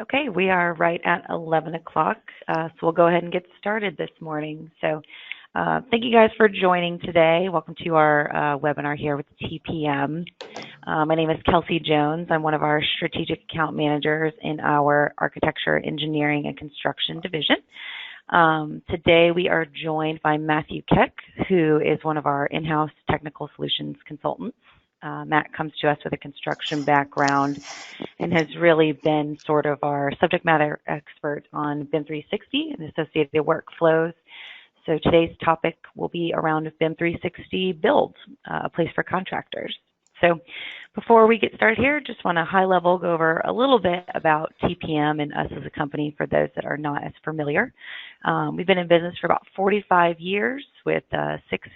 Okay, we are right at 11 o'clock, so we'll go ahead and get started this morning. So thank you guys for joining today. Welcome to our webinar here with TPM. My name is Kelsey Jones. I'm one of our strategic account managers in our architecture, engineering, and construction division. Today we are joined by Matthew Keck, who is one of our in-house technical solutions consultants. Matt comes to us with a construction background and has really been sort of our subject matter expert on BIM 360 and associated workflows. So today's topic will be around BIM 360 Build, a place for contractors. So before we get started here, just want to high level go over a little bit about TPM and us as a company for those that are not as familiar. We've been in business for about 45 years with 6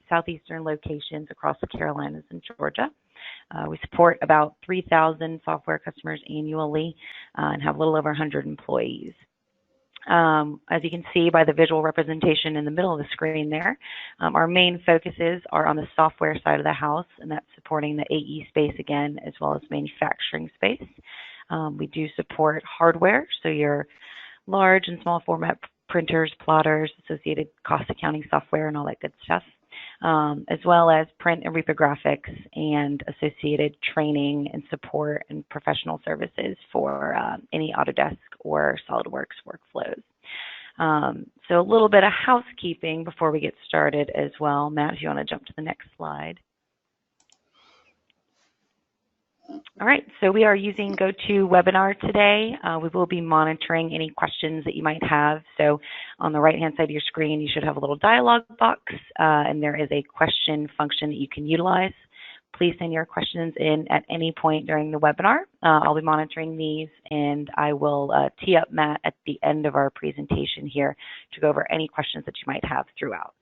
southeastern locations across the Carolinas and Georgia. We support about 3,000 software customers annually and have a little over 100 employees. As you can see by the visual representation in the middle of the screen there, our main focuses are on the software side of the house, and that's supporting the AE space again, as well as manufacturing space. We do support hardware, so your large and small format printers, plotters, associated cost accounting software, and all that good stuff. As well as print and reprographics and associated training and support and professional services for any Autodesk or SolidWorks workflows. So a little bit of housekeeping before we get started as well. Matt, if you want to jump to the next slide. All right, so we are using GoToWebinar today. We will be monitoring any questions that you might have. So on the right-hand side of your screen, you should have a little dialog box, and there is a question function that you can utilize. Please send your questions in at any point during the webinar. I'll be monitoring these, and I will tee up Matt at the end of our presentation here to go over any questions that you might have throughout.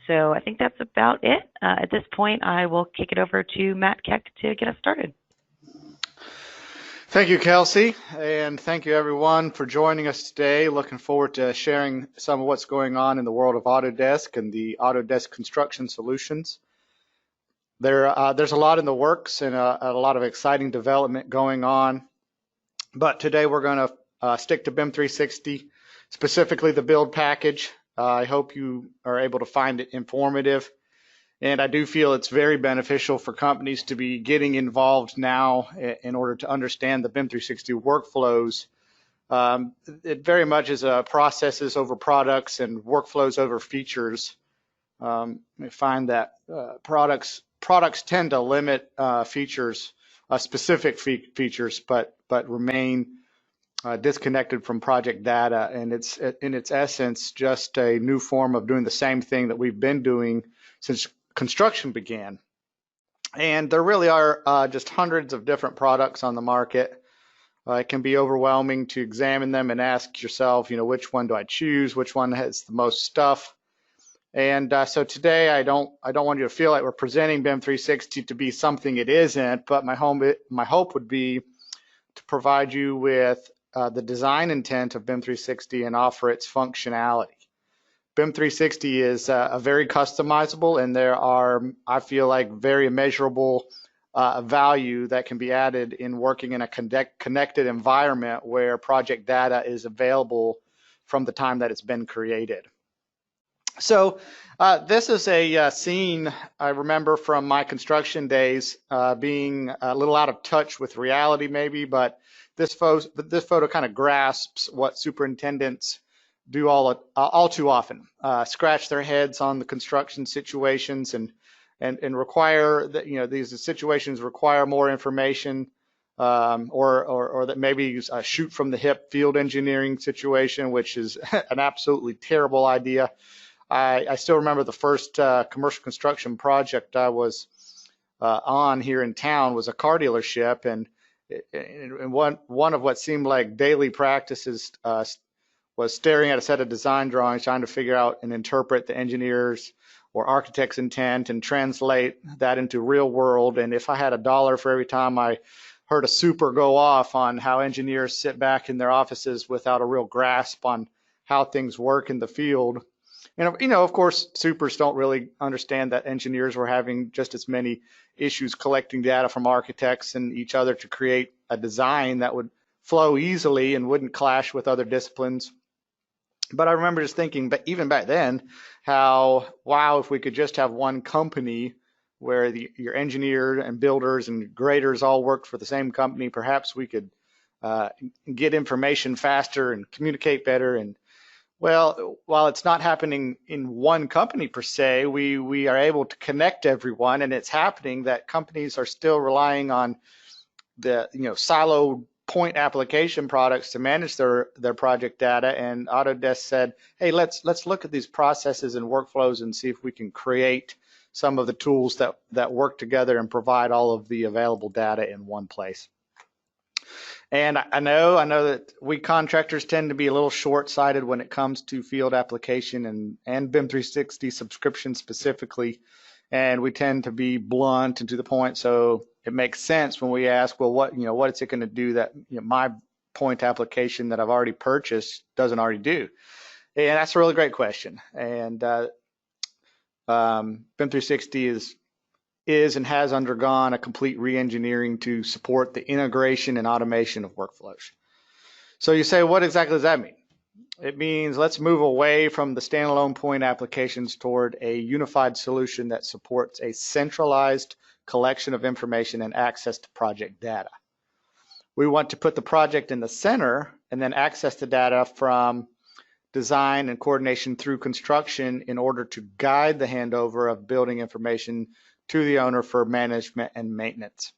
So I think that's about it. At this point, I will kick it over to Matt Keck to get us started. Thank you, Kelsey, and thank you everyone for joining us today. Looking forward to sharing some of what's going on in the world of Autodesk and the Autodesk construction solutions. There's a lot in the works and a lot of exciting development going on, but today we're going to stick to BIM 360, specifically the build package. I hope you are able to find it informative, and I do feel it's very beneficial for companies to be getting involved now in order to understand the BIM 360 workflows. It very much is processes over products and workflows over features. I find that products tend to limit features, specific features, but remain disconnected from project data, and it's in its essence just a new form of doing the same thing that we've been doing since construction began. And there really are just hundreds of different products on the market. It can be overwhelming to examine them and ask yourself, which one do I choose? Which one has the most stuff? And so today I don't want you to feel like we're presenting BIM 360 to be something it isn't, but my hope would be to provide you with the design intent of BIM 360 and offer its functionality. BIM 360 is a very customizable, and there are, I feel like, very measurable value that can be added in working in a connected environment where project data is available from the time that it's been created. So this is a scene I remember from my construction days, being a little out of touch with reality maybe, but this photo kind of grasps what superintendents do all too often, scratch their heads on the construction situations and require that, these situations require more information, or that maybe a shoot from the hip field engineering situation, which is an absolutely terrible idea. I still remember the first commercial construction project I was on here in town was a car dealership, and one of what seemed like daily practices was staring at a set of design drawings, trying to figure out and interpret the engineer's or architect's intent and translate that into real world. And if I had $1 for every time I heard a super go off on how engineers sit back in their offices without a real grasp on how things work in the field. And of course, supers don't really understand that engineers were having just as many issues collecting data from architects and each other to create a design that would flow easily and wouldn't clash with other disciplines. But I remember just thinking, but even back then, how, wow, if we could just have one company where your engineer and builders and graders all worked for the same company, perhaps we could get information faster and communicate better. And well, while it's not happening in one company per se, we are able to connect everyone, and it's happening that companies are still relying on the siloed point application products to manage their project data. And Autodesk said, hey, let's look at these processes and workflows and see if we can create some of the tools that work together and provide all of the available data in one place. And I know that we contractors tend to be a little short-sighted when it comes to field application and BIM 360 subscription specifically, and we tend to be blunt and to the point. So it makes sense when we ask, well, what is it going to do that my point application that I've already purchased doesn't already do? And that's a really great question. And BIM 360 is and has undergone a complete re-engineering to support the integration and automation of workflows. So you say, what exactly does that mean? It means let's move away from the standalone point applications toward a unified solution that supports a centralized collection of information and access to project data. We want to put the project in the center and then access the data from design and coordination through construction in order to guide the handover of building information to the owner for management and maintenance.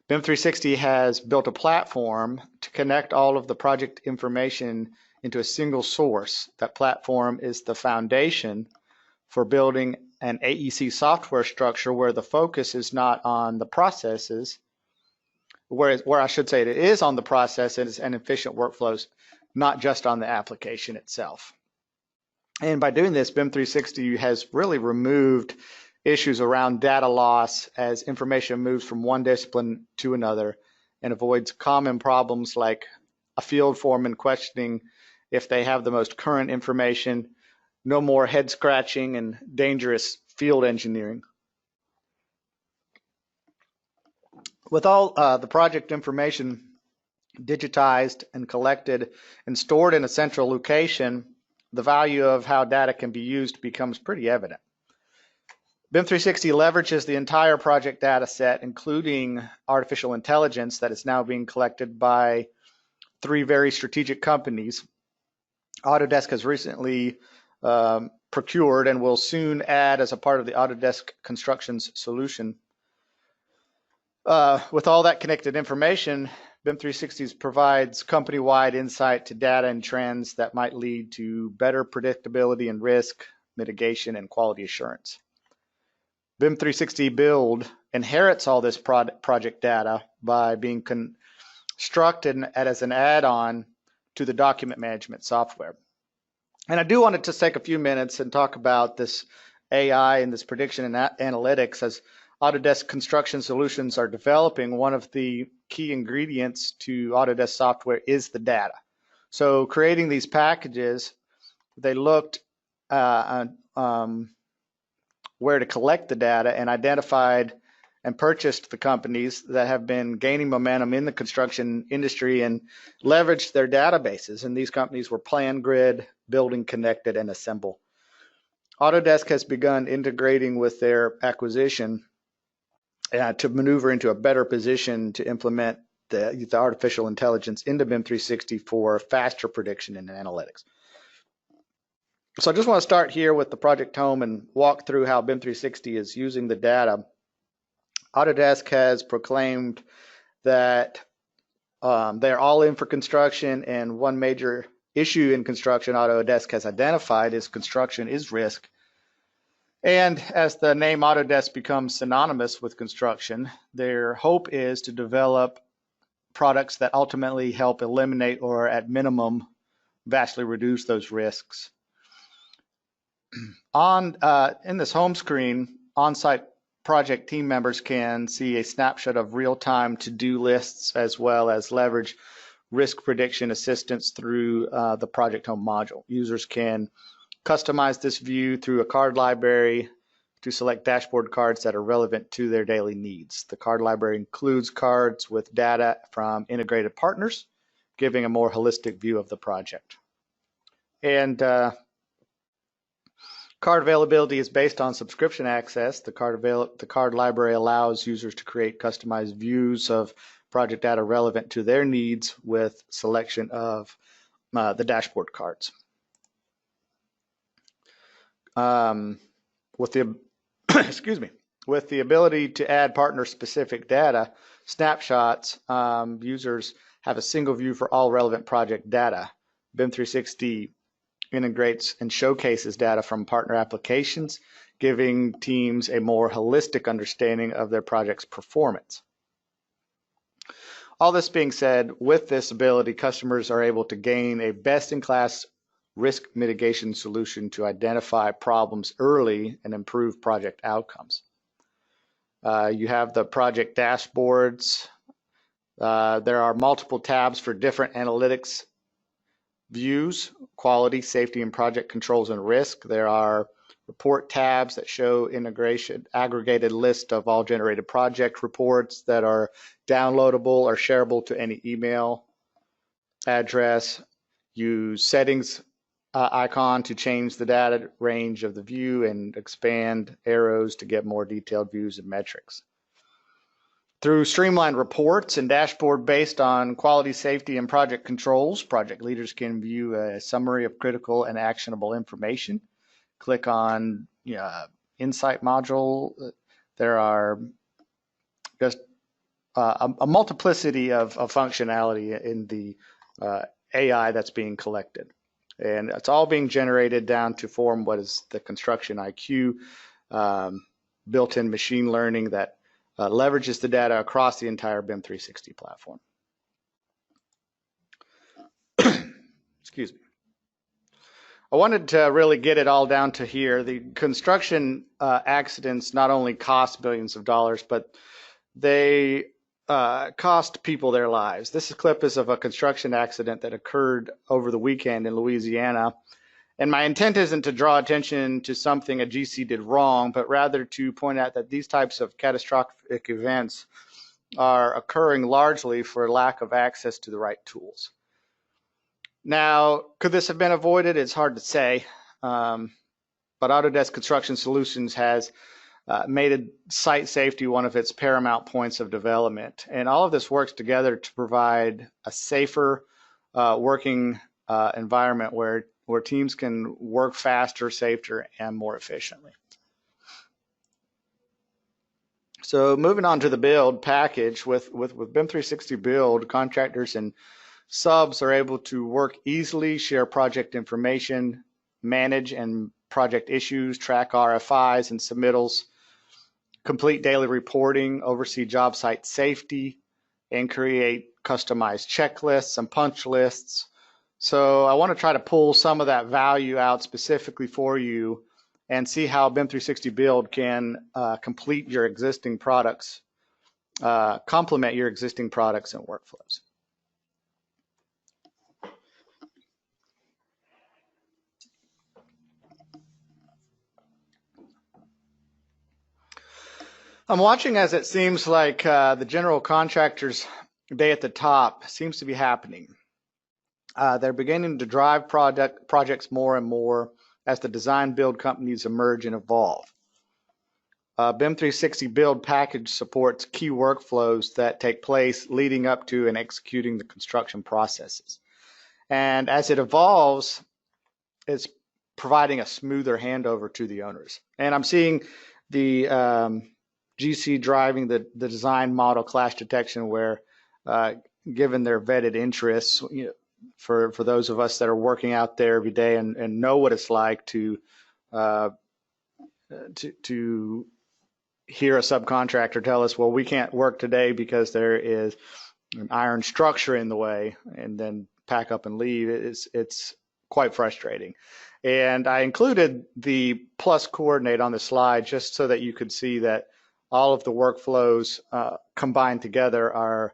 BIM 360 has built a platform to connect all of the project information into a single source. That platform is the foundation for building an AEC software structure where the focus is not on the processes, where I should say it is on the processes and efficient workflows, not just on the application itself. And by doing this, BIM 360 has really removed issues around data loss as information moves from one discipline to another, and avoids common problems like a field foreman questioning if they have the most current information, no more head scratching and dangerous field engineering. With all the project information digitized and collected and stored in a central location, the value of how data can be used becomes pretty evident. BIM 360 leverages the entire project data set, including artificial intelligence that is now being collected by 3 very strategic companies. Autodesk has recently procured and will soon add as a part of the Autodesk Constructions solution. With all that connected information, BIM 360 provides company-wide insight to data and trends that might lead to better predictability and risk mitigation and quality assurance. BIM 360 Build inherits all this project data by being constructed as an add-on to the document management software. And I do want to just take a few minutes and talk about this AI and this prediction and analytics. As Autodesk Construction Solutions are developing, one of the key ingredients to Autodesk software is the data. So creating these packages, they looked where to collect the data and identified and purchased the companies that have been gaining momentum in the construction industry and leveraged their databases. And these companies were PlanGrid, Building Connected, and Assemble. Autodesk has begun integrating with their acquisition to maneuver into a better position to implement the artificial intelligence into BIM 360 for faster prediction and analytics. So I just want to start here with the project home and walk through how BIM 360 is using the data. Autodesk has proclaimed that they're all in for construction, and one major issue in construction Autodesk has identified is construction is risk. And as the name Autodesk becomes synonymous with construction, their hope is to develop products that ultimately help eliminate or at minimum vastly reduce those risks. In this home screen, on-site project team members can see a snapshot of real-time to-do lists as well as leverage risk prediction assistance through the project home module. Users can customize this view through a card library to select dashboard cards that are relevant to their daily needs. The card library includes cards with data from integrated partners, giving a more holistic view of the project. And card availability is based on subscription access. The card library allows users to create customized views of project data relevant to their needs with selection of the dashboard cards. With the excuse me, with the ability to add partner-specific data, snapshots, users have a single view for all relevant project data. BIM 360 integrates and showcases data from partner applications, giving teams a more holistic understanding of their project's performance. All this being said, with this ability, customers are able to gain a best-in-class risk mitigation solution to identify problems early and improve project outcomes. You have the project dashboards. There are multiple tabs for different analytics views: quality, safety, and project controls and risk. There are report tabs that show integration, aggregated list of all generated project reports that are downloadable or shareable to any email address. Use settings icon to change the data range of the view and expand arrows to get more detailed views and metrics. Through streamlined reports and dashboard based on quality, safety, and project controls, project leaders can view a summary of critical and actionable information. Click on Insight module. There are just a multiplicity of functionality in the AI that's being collected. And it's all being generated down to form what is the construction IQ, built-in machine learning that leverages the data across the entire BIM 360 platform. Excuse me. I wanted to really get it all down to here. The construction accidents not only cost billions of dollars, but they cost people their lives. This clip is of a construction accident that occurred over the weekend in Louisiana. And my intent isn't to draw attention to something a GC did wrong, but rather to point out that these types of catastrophic events are occurring largely for lack of access to the right tools. Now, could this have been avoided? It's hard to say, but Autodesk Construction Solutions has made site safety one of its paramount points of development. And all of this works together to provide a safer working environment where teams can work faster, safer, and more efficiently. So moving on to the build package, with BIM 360 Build, contractors and subs are able to work easily, share project information, manage and project issues, track RFIs and submittals, complete daily reporting, oversee job site safety, and create customized checklists and punch lists. So I want to try to pull some of that value out specifically for you and see how BIM 360 Build can complete your existing products, complement your existing products and workflows. I'm watching as it seems like the general contractors day at the top seems to be happening. They're beginning to drive projects more and more as the design build companies emerge and evolve. BIM 360 Build package supports key workflows that take place leading up to and executing the construction processes. And as it evolves, it's providing a smoother handover to the owners. And I'm seeing the GC driving the design model clash detection where, given their vetted interests, for those of us that are working out there every day and know what it's like to hear a subcontractor tell us, well, we can't work today because there is an iron structure in the way, and then pack up and leave. It's quite frustrating. And I included the plus coordinate on the slide just so that you could see that all of the workflows combined together are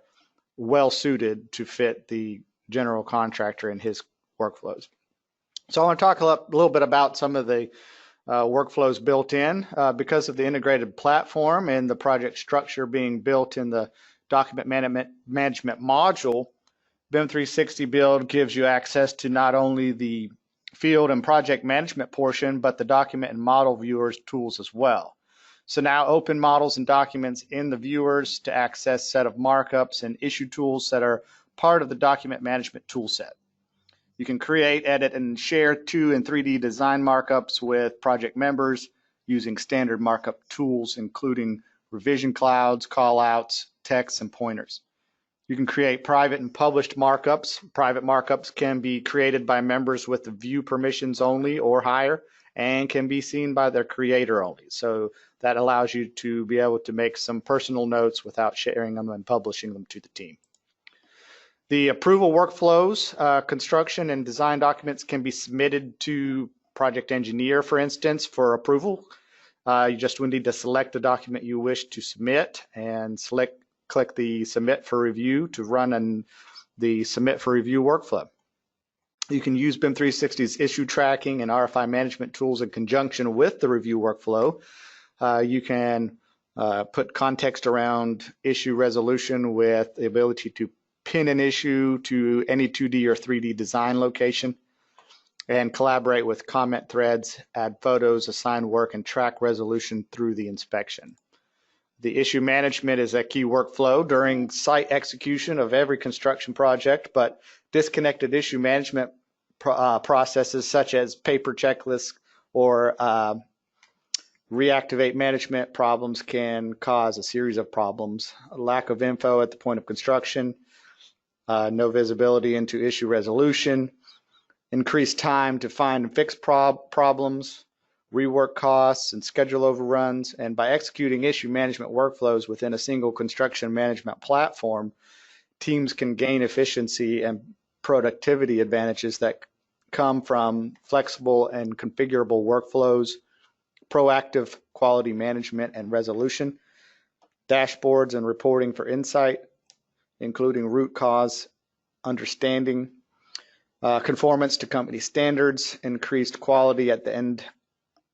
well suited to fit the general contractor and his workflows. So I want to talk a little bit about some of the workflows built in. Because of the integrated platform and the project structure being built in the document management module, BIM 360 Build gives you access to not only the field and project management portion, but the document and model viewers tools as well. So now open models and documents in the viewers to access set of markups and issue tools that are part of the document management toolset. You can create, edit, and share 2 and 3D design markups with project members using standard markup tools, including revision clouds, callouts, text, and pointers. You can create private and published markups. Private markups can be created by members with the view permissions only or higher, and can be seen by their creator only. So that allows you to be able to make some personal notes without sharing them and publishing them to the team. The approval workflows, construction and design documents can be submitted to project engineer, for instance, for approval. You just would need to select the document you wish to submit and click the submit for review to run the submit for review workflow. You can use BIM 360's issue tracking and RFI management tools in conjunction with the review workflow. You can put context around issue resolution with the ability to pin an issue to any 2D or 3D design location, and collaborate with comment threads, add photos, assign work, and track resolution through the inspection. The issue management is a key workflow during site execution of every construction project, but disconnected issue management processes such as paper checklists or reactivate management problems can cause a series of problems. A lack of info at the point of construction, no visibility into issue resolution, increased time to find and fix problems, rework costs, and schedule overruns. And by executing issue management workflows within a single construction management platform, teams can gain efficiency and productivity advantages that come from flexible and configurable workflows, proactive quality management and resolution, dashboards and reporting for insight, including root cause understanding, conformance to company standards, increased quality at the end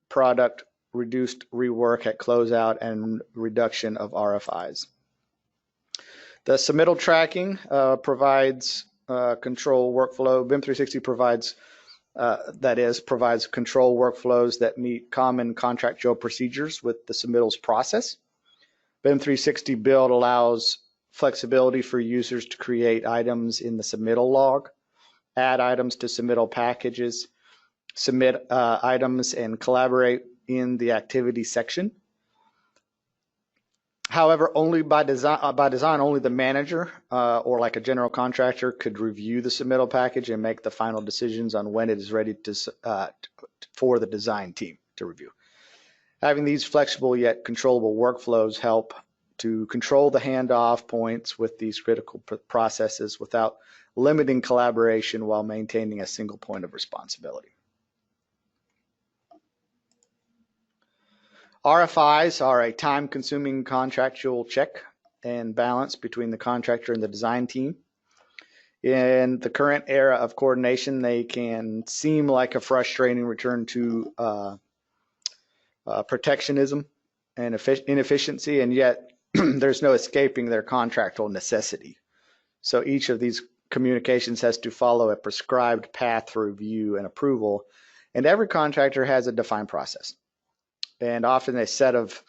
product, reduced rework at closeout, and reduction of RFIs. The submittal tracking provides control workflow. BIM 360 provides control workflows that meet common contractual procedures with the submittals process. BIM 360 Build allows flexibility for users to create items in the submittal log, add items to submittal packages, submit items, and collaborate in the activity section. However, only by design, only the manager or like a general contractor could review the submittal package and make the final decisions on when it is ready for the design team to review. Having these flexible yet controllable workflows help to control the handoff points with these critical processes without limiting collaboration while maintaining a single point of responsibility. RFIs are a time-consuming contractual check and balance between the contractor and the design team. In the current era of coordination, they can seem like a frustrating return to protectionism and inefficiency, and yet there's no escaping their contractual necessity. So each of these communications has to follow a prescribed path for review and approval, and every contractor has a defined process and often a set of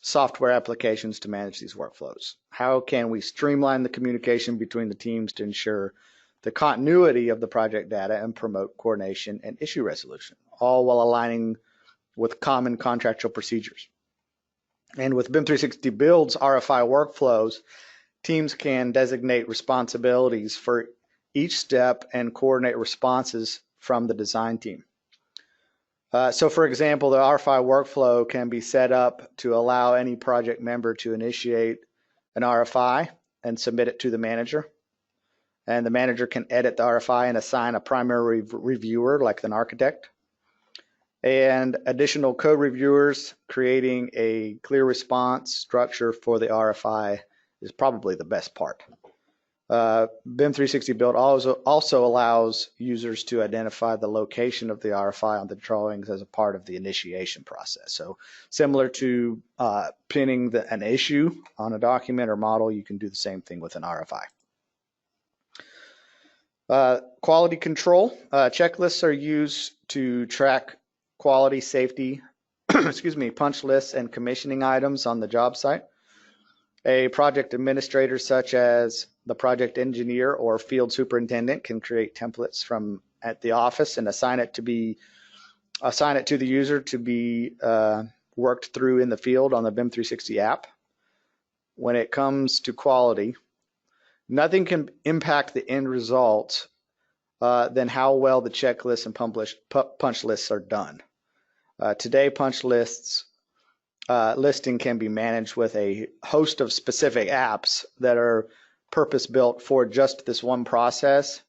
software applications to manage these workflows. How can we streamline the communication between the teams to ensure the continuity of the project data and promote coordination and issue resolution, all while aligning with common contractual procedures? And with BIM 360 Build's RFI workflows, teams can designate responsibilities for each step and coordinate responses from the design team. So for example, the RFI workflow can be set up to allow any project member to initiate an RFI and submit it to the manager. And the manager can edit the RFI and assign a primary reviewer like an architect. And additional code reviewers creating a clear response structure for the RFI is probably the best part. BIM 360 Build also allows users to identify the location of the RFI on the drawings as a part of the initiation process. So similar to pinning an issue on a document or model, you can do the same thing with an RFI. Quality control. Checklists are used to track quality, safety, excuse me, punch lists and commissioning items on the job site. A project administrator, such as the project engineer or field superintendent, can create templates from at the office and assign it to the user to be worked through in the field on the BIM 360 app. When it comes to quality, nothing can impact the end result than how well the checklists and punch lists are done. Today, punch lists listing can be managed with a host of specific apps that are purpose-built for just this one process.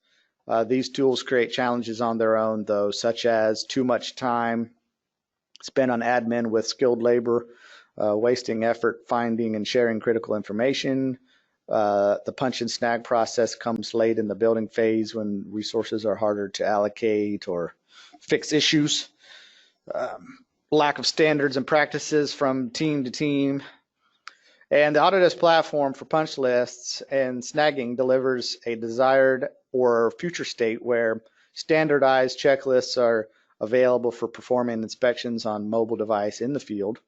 These tools create challenges on their own, though, such as too much time spent on admin with skilled labor, wasting effort finding and sharing critical information. The punch and snag process comes late in the building phase when resources are harder to allocate or fix issues. Lack of standards and practices from team to team. And the Autodesk platform for punch lists and snagging delivers a desired or future state where standardized checklists are available for performing inspections on mobile device in the field.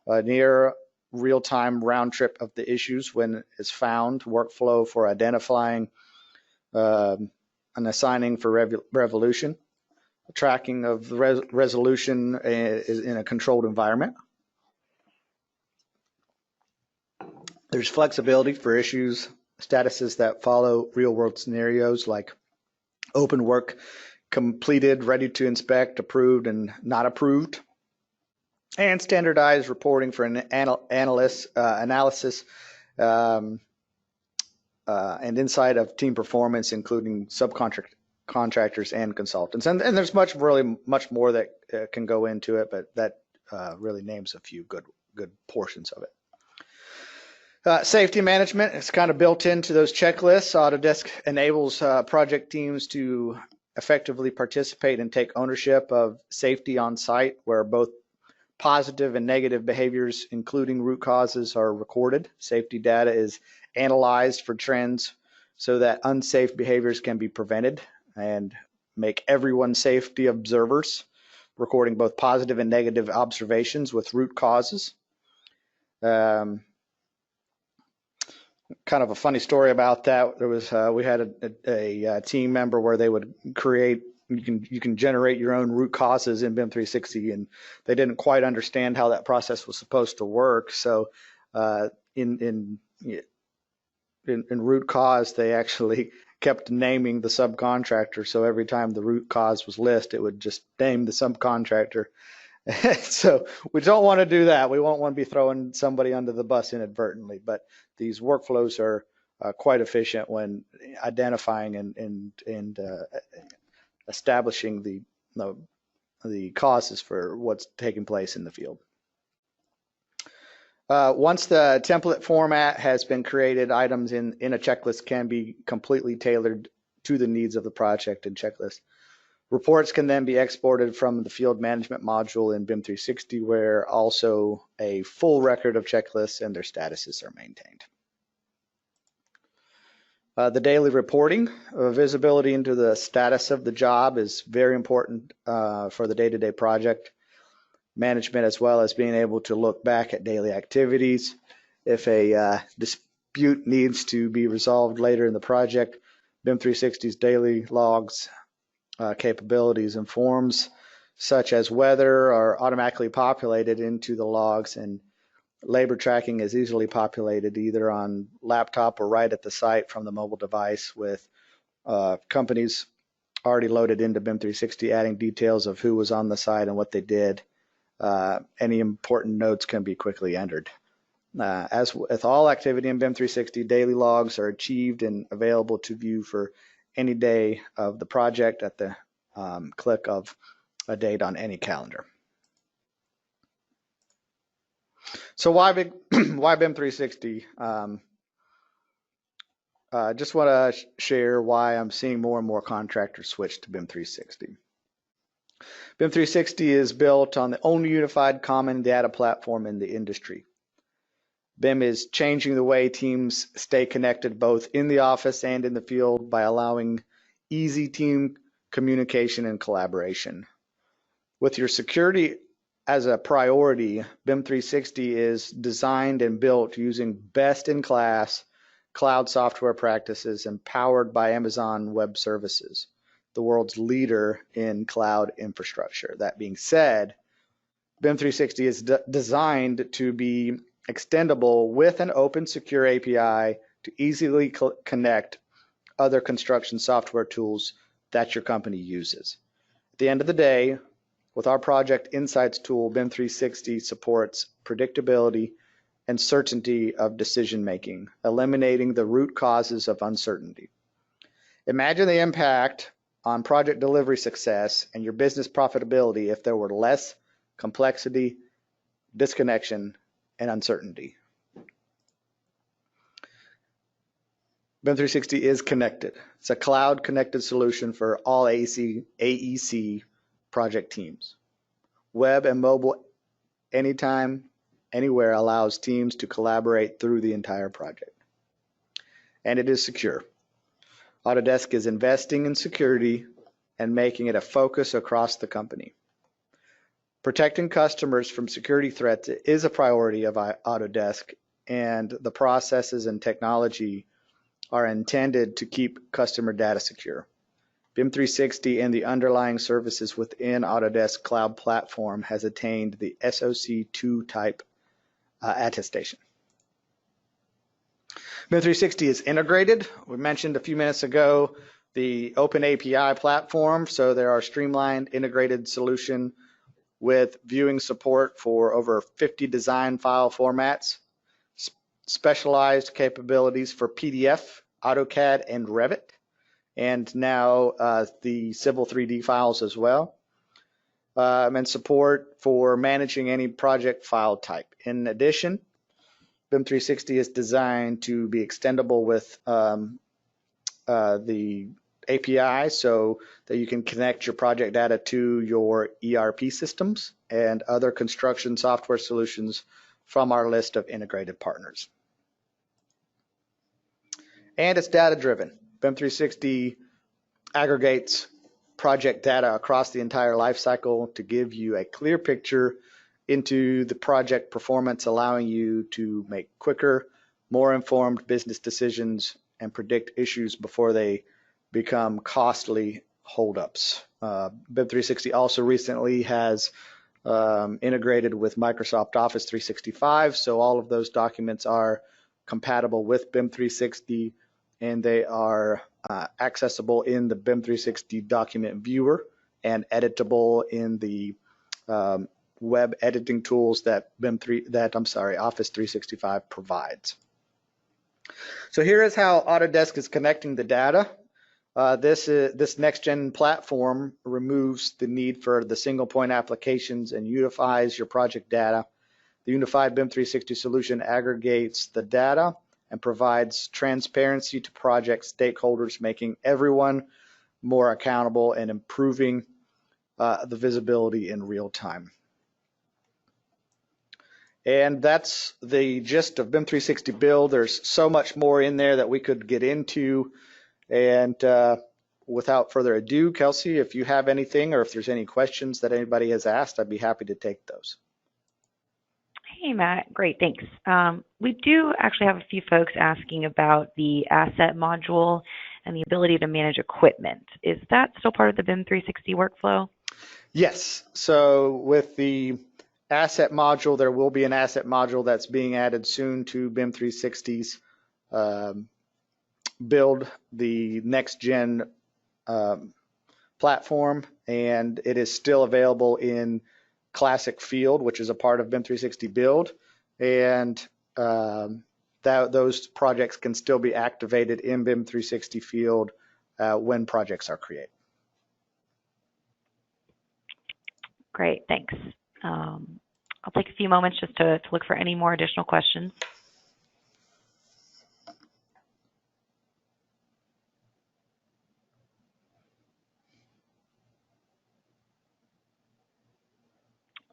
Near real-time round trip of the issues when it's found, workflow for identifying and assigning for resolution. Tracking of the resolution is in a controlled environment. There's flexibility for issues, statuses that follow real-world scenarios like open work, completed, ready to inspect, approved, and not approved. And standardized reporting for an analysis and insight of team performance, including subcontractors and consultants. And there's really much more that can go into it, but that really names a few good portions of it. Safety management is kind of built into those checklists. Autodesk enables project teams to effectively participate and take ownership of safety on site, where both positive and negative behaviors, including root causes, are recorded. Safety data is analyzed for trends so that unsafe behaviors can be prevented and make everyone safety observers, recording both positive and negative observations with root causes. Kind of a funny story about that. There was we had a team member where they would create. You can generate your own root causes in BIM 360, and they didn't quite understand how that process was supposed to work. So in root cause, they actually kept naming the subcontractor. So every time the root cause was listed, it would just name the subcontractor. So we don't want to do that. We won't want to be throwing somebody under the bus inadvertently. But these workflows are quite efficient when identifying and establishing the causes for what's taking place in the field. Once the template format has been created, items in a checklist can be completely tailored to the needs of the project and checklist. Reports can then be exported from the field management module in BIM 360, where also a full record of checklists and their statuses are maintained. The daily reporting, visibility into the status of the job is very important for the day-to-day project management, as well as being able to look back at daily activities. If a dispute needs to be resolved later in the project, BIM 360's daily logs capabilities and forms such as weather are automatically populated into the logs, and labor tracking is easily populated either on laptop or right at the site from the mobile device, with companies already loaded into BIM 360 adding details of who was on the site and what they did. Any important notes can be quickly entered. As with all activity in BIM 360, daily logs are achieved and available to view for any day of the project at the click of a date on any calendar. So why BIM 360? just want to share why I'm seeing more and more contractors switch to BIM 360. BIM 360 is built on the only unified common data platform in the industry. BIM is changing the way teams stay connected both in the office and in the field by allowing easy team communication and collaboration. With your security as a priority, BIM 360 is designed and built using best-in-class cloud software practices and powered by Amazon Web Services, the world's leader in cloud infrastructure. That being said, BIM 360 is designed to be extendable with an open, secure API to easily connect other construction software tools that your company uses. At the end of the day, with our Project Insights tool, BIM 360 supports predictability and certainty of decision making, eliminating the root causes of uncertainty. Imagine the impact on project delivery success and your business profitability if there were less complexity, disconnection, and uncertainty. BIM 360 is connected. It's a cloud-connected solution for all AEC project teams. Web and mobile, anytime, anywhere, allows teams to collaborate through the entire project. And it is secure. Autodesk is investing in security and making it a focus across the company. Protecting customers from security threats is a priority of Autodesk, and the processes and technology are intended to keep customer data secure. BIM 360 and the underlying services within Autodesk Cloud Platform has attained the SOC 2 type attestation. BIM 360 is integrated. We mentioned a few minutes ago the open API platform, so there are streamlined integrated solution with viewing support for over 50 design file formats, specialized capabilities for PDF, AutoCAD, and Revit, and now the Civil 3D files as well, and support for managing any project file type. In addition, BIM 360 is designed to be extendable with the API so that you can connect your project data to your ERP systems and other construction software solutions from our list of integrated partners. And it's data driven. BIM 360 aggregates project data across the entire life cycle to give you a clear picture into the project performance, allowing you to make quicker, more informed business decisions and predict issues before they become costly holdups. BIM 360 also recently has integrated with Microsoft Office 365, so all of those documents are compatible with BIM 360, and they are accessible in the BIM 360 document viewer and editable in the web editing tools that Office 365 provides. So here is how Autodesk is connecting the data. This next-gen platform removes the need for the single point applications and unifies your project data. The unified BIM 360 solution aggregates the data and provides transparency to project stakeholders, making everyone more accountable and improving the visibility in real time. And that's the gist of BIM 360 Build. There's so much more in there that we could get into. And without further ado, Kelsey, if you have anything or if there's any questions that anybody has asked, I'd be happy to take those. Hey, Matt. Great, thanks. We do actually have a few folks asking about the asset module and the ability to manage equipment. Is that still part of the BIM 360 workflow? Yes. So with the asset module, there will be an asset module that's being added soon to BIM 360's Build, the next gen platform, and it is still available in Classic Field, which is a part of BIM 360 Build, and those projects can still be activated in BIM 360 Field when projects are created. Great, thanks. I'll take a few moments just to look for any more additional questions.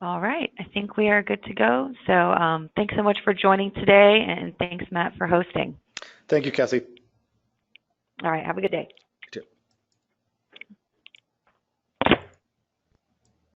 All right, I think we are good to go. So thanks so much for joining today, and thanks, Matt, for hosting. Thank you, Cassie. All right, have a good day.